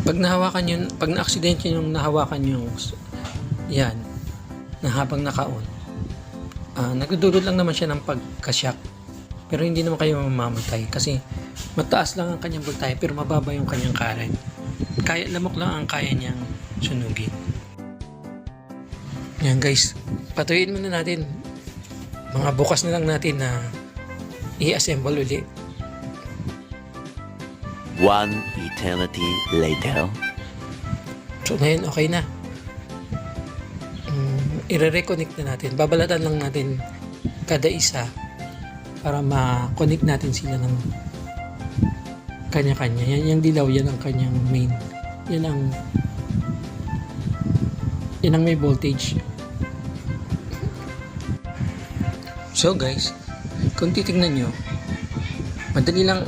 Pag nahawakan yun, pag na-aksidente yung nahawakan yung yan, na habang naka-on, nagdudulot lang naman siya ng pagka-shock. Pero hindi naman kayo mamamatay kasi mataas lang ang kanyang voltahe pero mababa yung kanyang current. Kaya, lamok lang ang kaya niyang sunugin. Yan guys, patuyin muna natin. Mga bukas na lang natin na i-assemble ulit. One eternity later. So ngayon okay na. I-reconnect na natin. Babalatan lang natin kada isa para ma-connect natin sila ng kanya-kanya. Yan yung dilaw, yan ang kanyang main. Yan ang may voltage. So guys, kung titignan nyo, madali lang